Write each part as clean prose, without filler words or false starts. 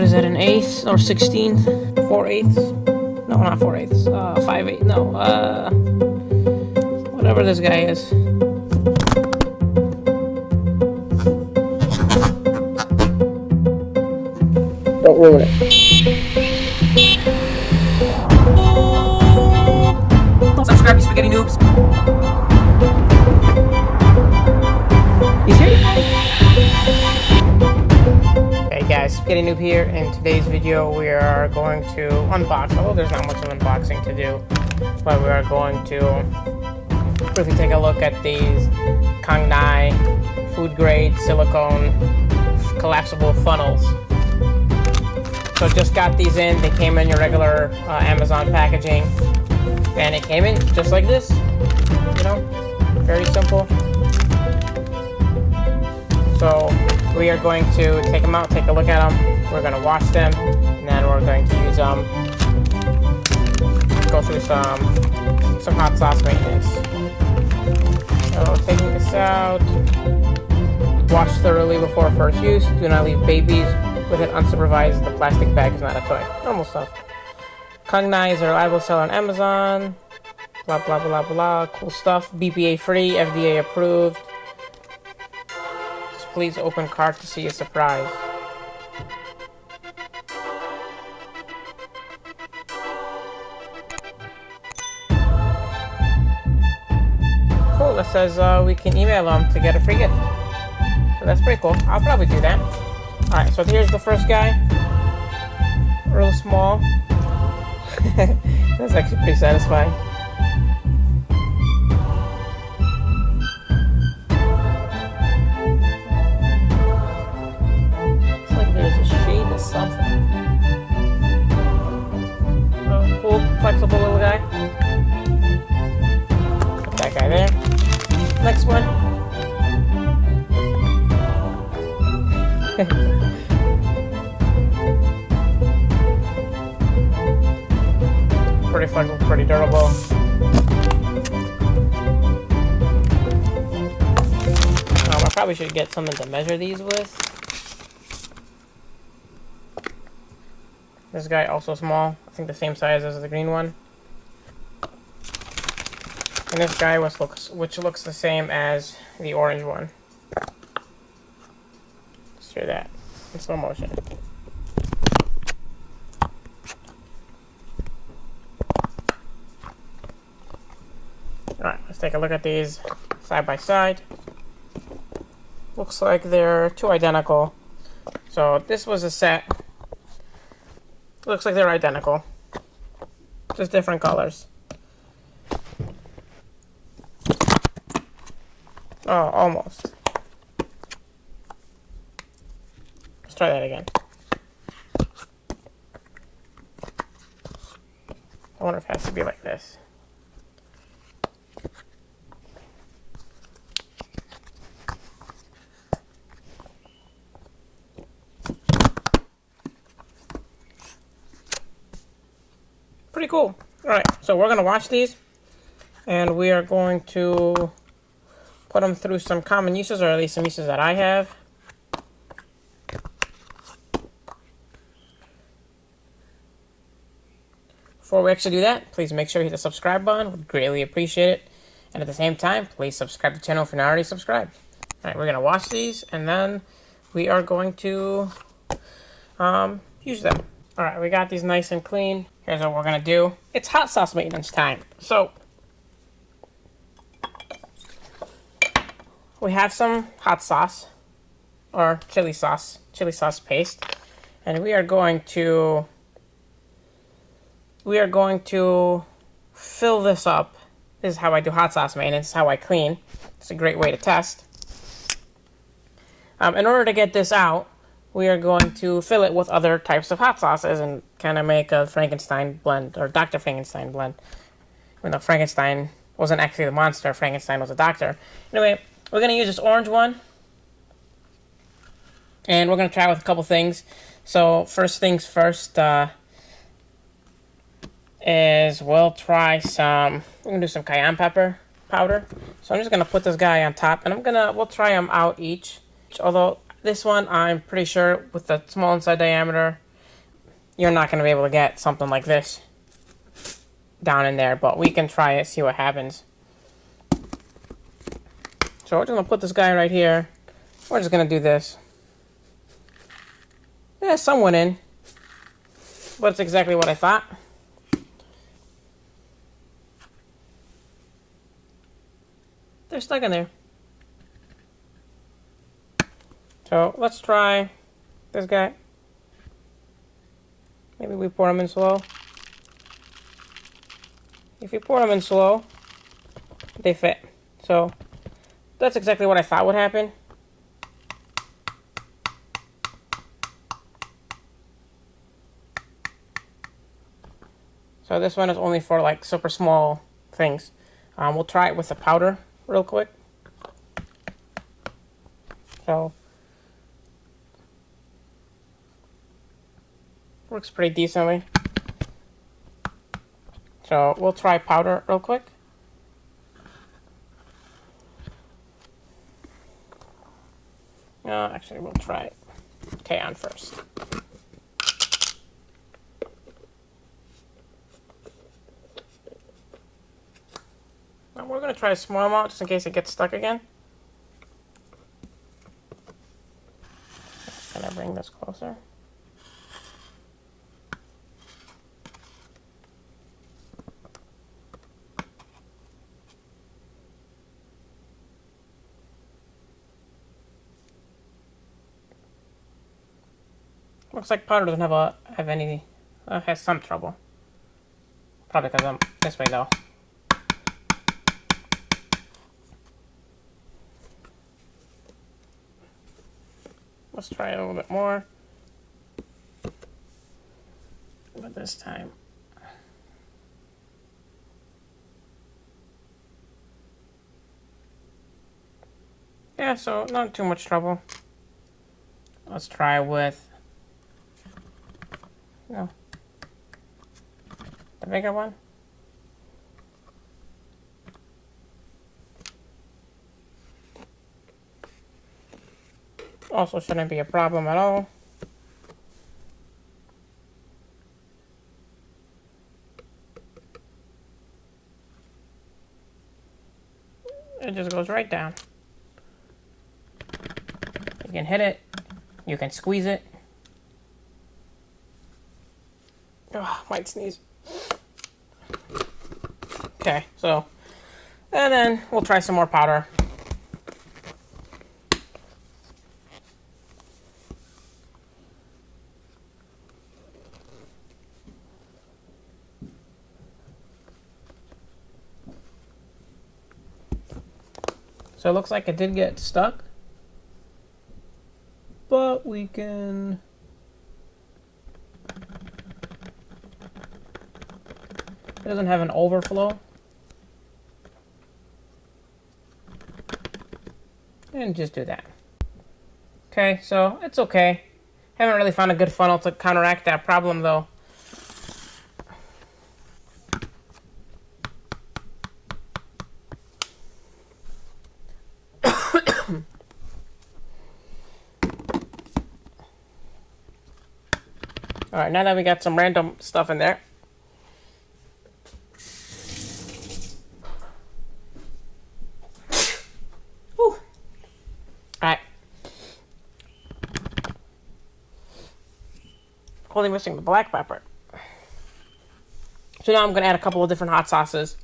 is it, an eighth or 16th? 4/8? No, not 4/8. 5/8. No, whatever this guy is. Don't ruin it. Subscribe, you spaghetti noobs. He's here? Hey guys, SpaghettiNoob here. In today's video, we are going to unbox. Although there's not much of unboxing to do, but we are going to briefly take a look at these KongNai food grade silicone collapsible funnels. So just got these in. They came in your regular Amazon packaging, and it came in just like this. You know, very simple. So we are going to take them out, take a look at them. We're going to wash them, and then we're going to use them. Go through some hot sauce maintenance. So taking this out, wash thoroughly before first use. Do not leave babies with it unsupervised. The plastic bag is not a toy. Normal stuff. KongNai is a reliable seller on Amazon. Blah blah blah blah. Cool stuff. BPA free, FDA approved. Just please open cart to see a surprise. Cool. It says we can email them to get a free gift. So that's pretty cool. I'll probably do that. Alright, so here's the first guy. Real small. That's actually pretty satisfying. It's like there's a shade of something. Oh, cool, flexible little guy. Put that guy there. Next one. Pretty flexible, pretty durable. I probably should get something to measure these with. This guy also small. I think the same size as the green one. And this guy which looks the same as the orange one. Let's do that in slow motion. Alright, let's take a look at these side by side. Looks like they're two identical. So this was a set. Looks like they're identical. Just different colors. Oh, almost. Let's try that again. I wonder if it has to be like this. Pretty cool. Alright, so we're going to wash these, and we are going to put them through some common uses, or at least some uses that I have. Before we actually do that, please make sure you hit the subscribe button. Would greatly appreciate it. And at the same time, please subscribe to the channel if you're not already subscribed. Alright, we're going to wash these, and then we are going to use them. Alright, we got these nice and clean. Here's what we're going to do. It's hot sauce maintenance time. So, we have some hot sauce, or chili sauce paste, and we are going to fill this up. This is how I do hot sauce maintenance. This is how I clean. It's a great way to test. In order to get this out, we are going to fill it with other types of hot sauces and kind of make a Frankenstein blend, or Dr. Frankenstein blend. Even though Frankenstein wasn't actually the monster, Frankenstein was a doctor. Anyway, we're going to use this orange one, and we're going to try with a couple things. So first things first is we'll try we're going to do some cayenne pepper powder. So I'm just going to put this guy on top, and we'll try them out each. Although this one, I'm pretty sure with the small inside diameter, you're not going to be able to get something like this down in there, but we can try it, see what happens. So we're just going to put this guy right here. We're just going to do this. Yeah, some went in, but it's exactly what I thought. They're stuck in there. So let's try this guy. Maybe we pour them in slow. If you pour them in slow, they fit. So that's exactly what I thought would happen. So this one is only for like super small things. We'll try it with the powder real quick. So works pretty decently. So we'll try powder real quick. Actually, we'll try K on first. Now we're going to try a small amount just in case it gets stuck again. Just going to bring this closer. Looks like powder doesn't have any, has some trouble. Probably because I'm this way though. Let's try it a little bit more. But this time. Yeah, so not too much trouble. Let's try with the bigger one. Also shouldn't be a problem at all. It just goes right down. You can hit it. You can squeeze it. Oh, might sneeze. Okay, so, and then we'll try some more powder. So it looks like it did get stuck, but we can it doesn't have an overflow. And just do that. Okay, so it's okay. Haven't really found a good funnel to counteract that problem though. Alright, now that we got some random stuff in there. Alright. Only missing the black pepper. So now I'm going to add a couple of different hot sauces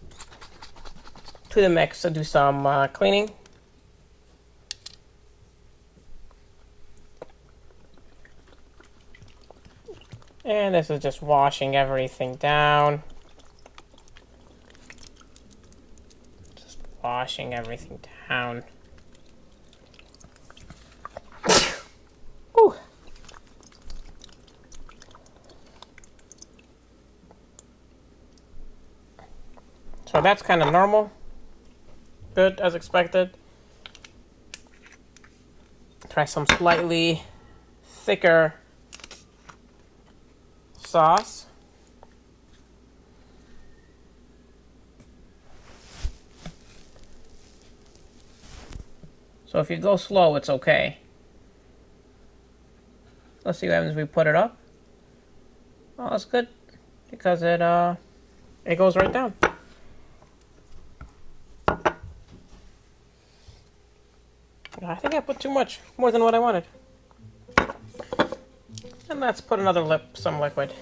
to the mix to do some cleaning. And this is just washing everything down. Just washing everything down. Whew. So that's kind of normal. Good, as expected. Try some slightly thicker sauce. So if you go slow, it's okay. Let's see what happens if we put it up. Oh, that's good because it goes right down. I think I put too much, more than what I wanted. And let's put some liquid.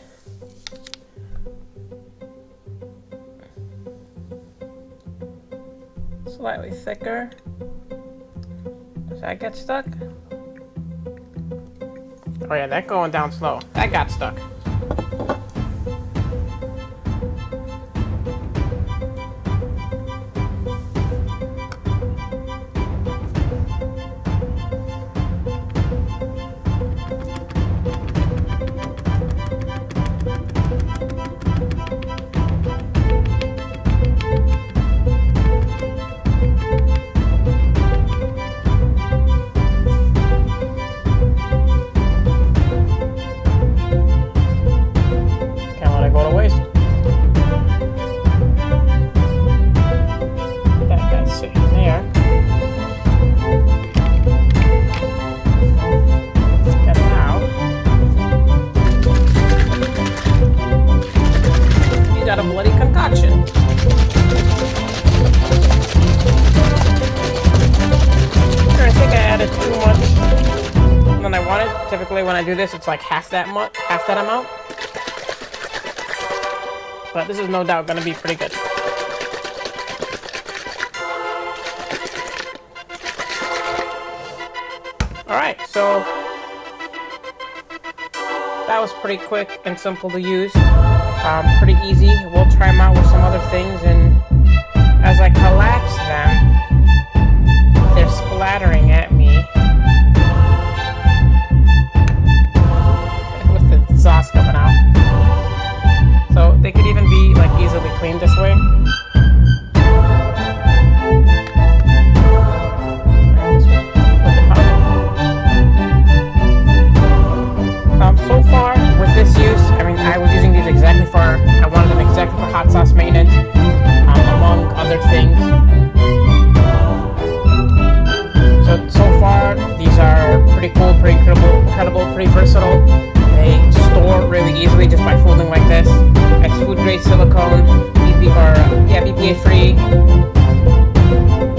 Slightly thicker. Does that get stuck? Oh yeah, that going down slow. That got stuck. Typically when I do this, it's like half that amount. But this is no doubt going to be pretty good. Alright, so that was pretty quick and simple to use. Pretty easy. We'll try them out with some other things, and as I collapse them, they're splattering at me. Sauce coming out. So they could even be like easily cleaned this way. So far with this use, I mean, I was using these I wanted them exactly for hot sauce maintenance, among other things. So far, these are pretty cool, pretty incredible, pretty versatile. They store really easily just by folding like this. It's food grade silicone, BPA free,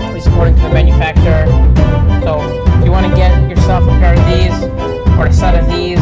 at least according to the manufacturer. So if you want to get yourself a pair of these or a set of these,